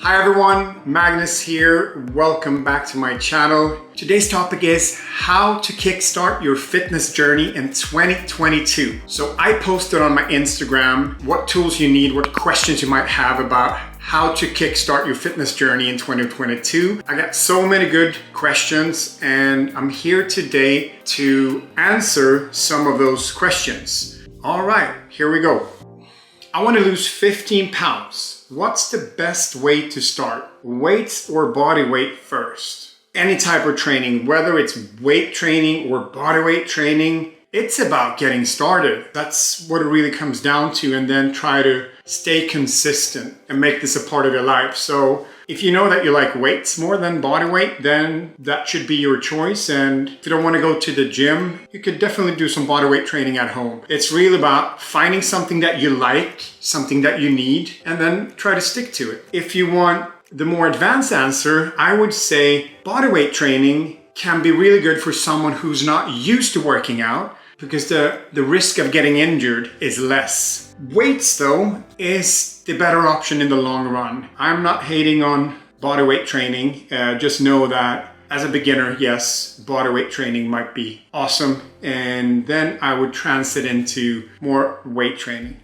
Hi everyone, Magnus here. Welcome back to my channel. Today's topic is how to kickstart your fitness journey in 2022. So I posted on my Instagram what tools you need, what questions you might have about how to kickstart your fitness journey in 2022. I got so many good questions and I'm here today to answer some of those questions. All right, here we go. I want to lose 15 pounds. What's the best way to start? Weights or body weight first? Any type of training, whether it's weight training or body weight training, it's about getting started. That's what it really comes down to, and then try to stay consistent and make this a part of your life. So if you know that you like weights more than body weight, then that should be your choice. And if you don't want to go to the gym, you could definitely do some body weight training at home. It's really about finding something that you like, something that you need, and then try to stick to it. If you want the more advanced answer, I would say body weight training can be really good for someone who's not used to working out, because the risk of getting injured is less. Weights though is the better option in the long run. I'm not hating on body weight training. Just know that as a beginner, yes, body weight training might be awesome. And then I would transit into more weight training.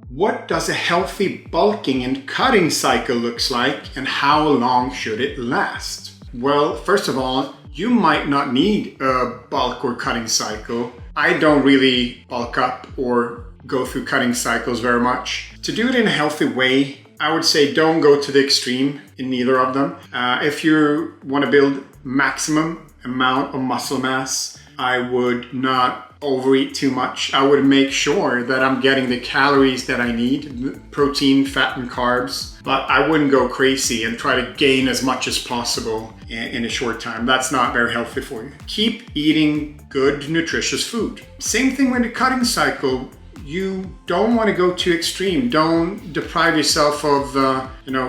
What does a healthy bulking and cutting cycle looks like, and how long should it last? Well, first of all, you might not need a bulk or cutting cycle. I don't really bulk up or go through cutting cycles very much. To do it in a healthy way, I would say don't go to the extreme in neither of them. If you want to build maximum amount of muscle mass, I would not overeat too much. I would make sure that I'm getting the calories that I need, protein, fat, and carbs, but I wouldn't go crazy and try to gain as much as possible in a short time. That's not very healthy for you. Keep eating good, nutritious food. Same thing with the cutting cycle. You don't want to go too extreme. Don't deprive yourself of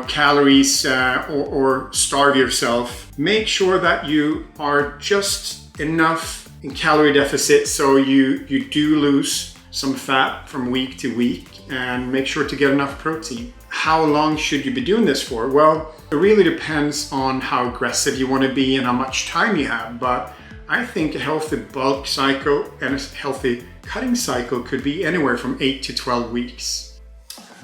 calories or starve yourself. Make sure that you are just enough in calorie deficit so you do lose some fat from week to week, and make sure to get enough protein. How long should you be doing this for? Well, it really depends on how aggressive you want to be and how much time you have, but I think a healthy bulk cycle and a healthy cutting cycle could be anywhere from 8 to 12 weeks.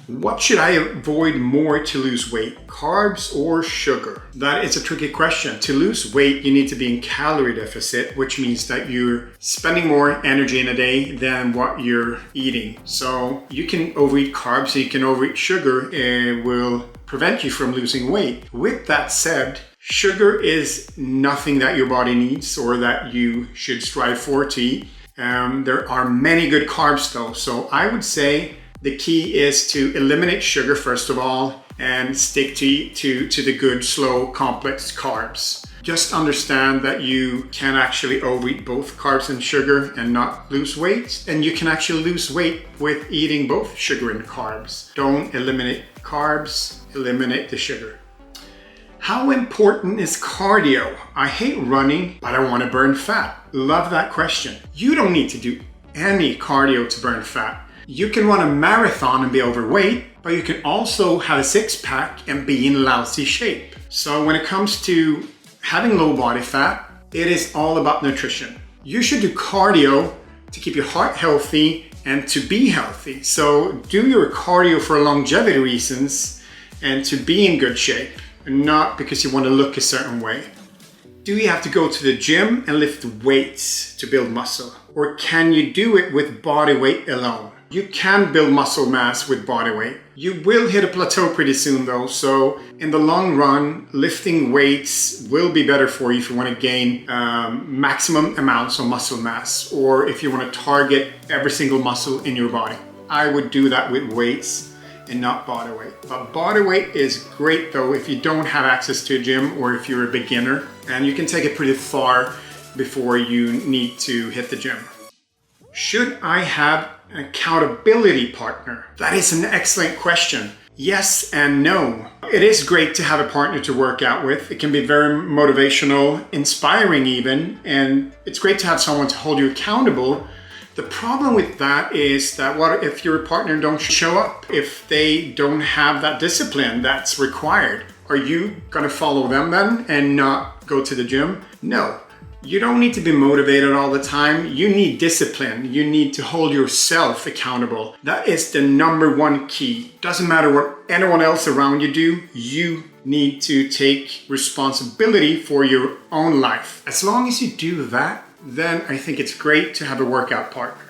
What should I avoid more to lose weight? Carbs or sugar? That is a tricky question. To lose weight, you need to be in calorie deficit, which means that you're spending more energy in a day than what you're eating. So you can overeat carbs, you can overeat sugar. It will prevent you from losing weight. With that said, sugar is nothing that your body needs or that you should strive for to eat. There are many good carbs though. So I would say the key is to eliminate sugar first of all and stick to the good, slow, complex carbs. Just understand that you can actually overeat both carbs and sugar and not lose weight. And you can actually lose weight with eating both sugar and carbs. Don't eliminate carbs, eliminate the sugar. How important is cardio? I hate running, but I want to burn fat. Love that question. You don't need to do any cardio to burn fat. You can run a marathon and be overweight, but you can also have a six-pack and be in lousy shape. So when it comes to having low body fat, it is all about nutrition. You should do cardio to keep your heart healthy and to be healthy. So do your cardio for longevity reasons and to be in good shape, and not because you want to look a certain way. Do you have to go to the gym and lift weights to build muscle? Or can you do it with body weight alone? You can build muscle mass with body weight. You will hit a plateau pretty soon though, so in the long run, lifting weights will be better for you if you want to gain maximum amounts of muscle mass, or if you want to target every single muscle in your body. I would do that with weights and not body weight. But body weight is great though if you don't have access to a gym or if you're a beginner, and you can take it pretty far before you need to hit the gym. Should I have an accountability partner? That is an excellent question. Yes and no. It is great to have a partner to work out with. It can be very motivational, inspiring even, and it's great to have someone to hold you accountable. The problem with that is that what if your partner don't show up? If they don't have that discipline that's required, are you gonna follow them then and not go to the gym? No. You don't need to be motivated all the time. You need discipline. You need to hold yourself accountable. That is the number one key. Doesn't matter what anyone else around you do, you need to take responsibility for your own life. As long as you do that, then I think it's great to have a workout partner.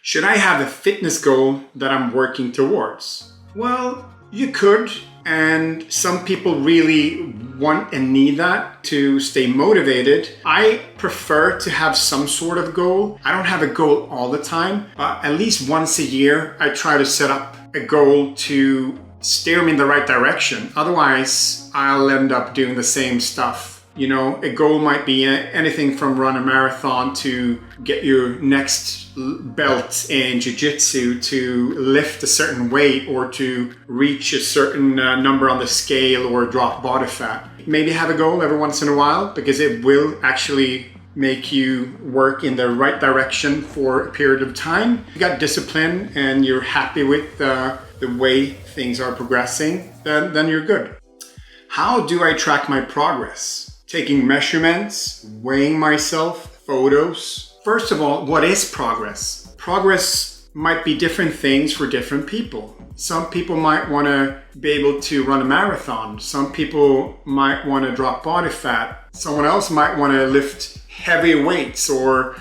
Should I have a fitness goal that I'm working towards? Well, you could, and some people really want and need that to stay motivated. I prefer to have some sort of goal. I don't have a goal all the time, but at least once a year, I try to set up a goal to steer me in the right direction. Otherwise, I'll end up doing the same stuff. You know, a goal might be anything from run a marathon to get your next belt in jiu-jitsu, to lift a certain weight, or to reach a certain number on the scale, or drop body fat. Maybe have a goal every once in a while, because it will actually make you work in the right direction for a period of time. You got discipline and you're happy with the way things are progressing, then you're good. How do I track my progress? Taking measurements, weighing myself, photos. First of all, what is progress? Progress might be different things for different people. Some people might want to be able to run a marathon. Some people might want to drop body fat. Someone else might want to lift heavy weights or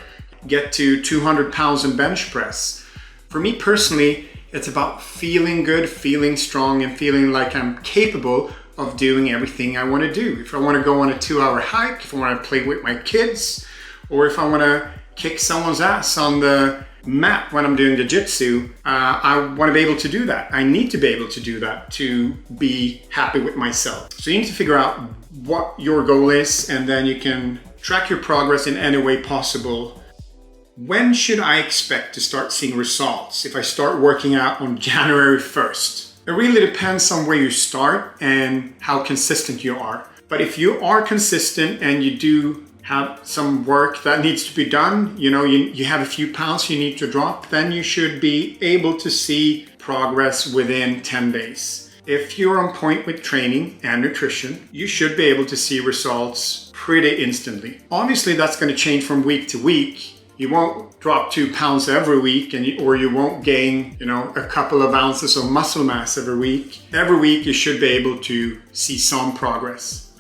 get to 200 pounds in bench press. For me personally, it's about feeling good, feeling strong, and feeling like I'm capable of doing everything I want to do. If I want to go on a 2-hour hike, if I want to play with my kids, or if I want to kick someone's ass on the mat when I'm doing jiu-jitsu, I want to be able to do that. I need to be able to do that to be happy with myself. So you need to figure out what your goal is, and then you can track your progress in any way possible. When should I expect to start seeing results? If I start working out on January 1st? It really depends on where you start and how consistent you are. But if you are consistent and you do have some work that needs to be done, you have a few pounds you need to drop, then you should be able to see progress within 10 days. If you're on point with training and nutrition, you should be able to see results pretty instantly. Obviously, that's going to change from week to week. You won't drop 2 pounds every week, or you won't gain, a couple of ounces of muscle mass every week. Every week you should be able to see some progress.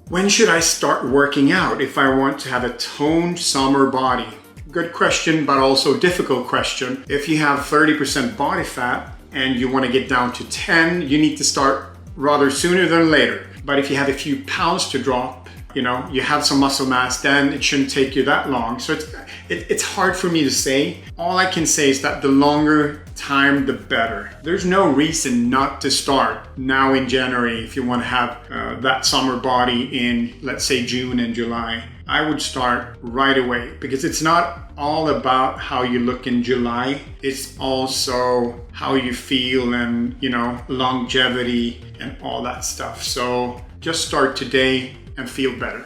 When should I start working out if I want to have a toned summer body? Good question, but also difficult question. If you have 30% body fat and you want to get down to 10, you need to start rather sooner than later. But if you have a few pounds to drop, you have some muscle mass, then it shouldn't take you that long. So it's hard for me to say. All I can say is that the longer time, the better. There's no reason not to start now in January if you want to have that summer body in, let's say, June and July. I would start right away, because it's not all about how you look in July. It's also how you feel and, longevity and all that stuff. So just start today and feel better.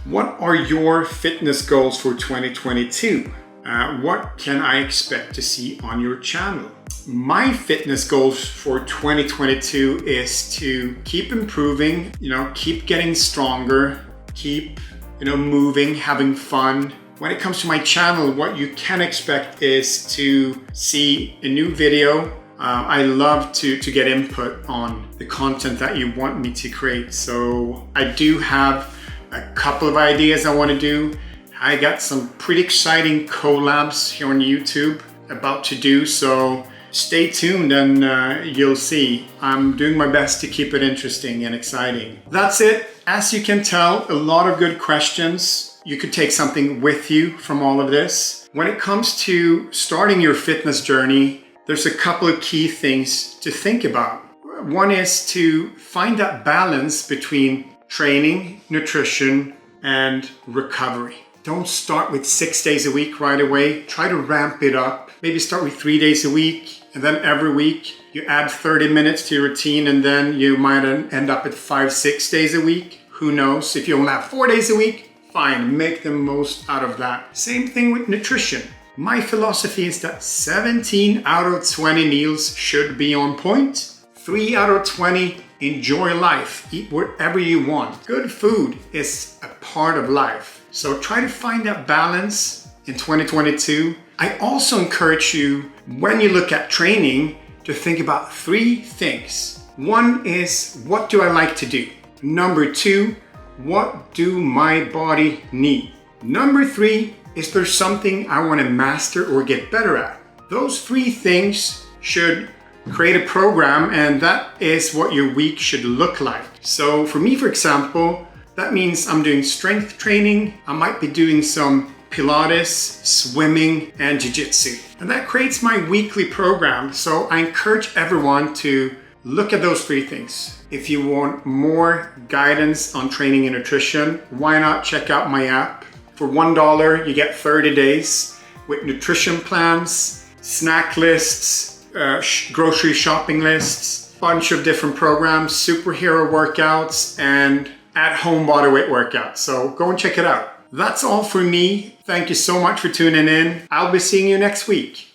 What are your fitness goals for 2022? What can I expect to see on your channel? My fitness goals for 2022 is to keep improving, keep getting stronger, keep, moving, having fun. When it comes to my channel, what you can expect is to see a new video. I love to get input on the content that you want me to create. So I do have a couple of ideas I want to do. I got some pretty exciting collabs here on YouTube about to do, so stay tuned and you'll see. I'm doing my best to keep it interesting and exciting. That's it. As you can tell, a lot of good questions. You could take something with you from all of this. When it comes to starting your fitness journey, there's a couple of key things to think about. One is to find that balance between training, nutrition, and recovery. Don't start with 6 days a week right away. Try to ramp it up. Maybe start with 3 days a week, and then every week you add 30 minutes to your routine, and then you might end up at 5-6 days a week. Who knows? If you only have 4 days a week, fine, make the most out of that. Same thing with nutrition. My philosophy is that 17 out of 20 meals should be on point. 3 out of 20, enjoy life. Eat whatever you want. Good food is a part of life. So try to find that balance in 2022. I also encourage you, when you look at training, to think about 3 things. 1 is, what do I like to do? Number 2, what do my body need? Number 3, is there something I want to master or get better at? Those 3 things should create a program, and that is what your week should look like. So for me, for example, that means I'm doing strength training. I might be doing some Pilates, swimming, and jiu-jitsu. And that creates my weekly program. So I encourage everyone to look at those 3 things. If you want more guidance on training and nutrition, why not check out my app? For $1, you get 30 days with nutrition plans, snack lists, grocery shopping lists, bunch of different programs, superhero workouts, and at-home bodyweight workouts. So go and check it out. That's all for me. Thank you so much for tuning in. I'll be seeing you next week.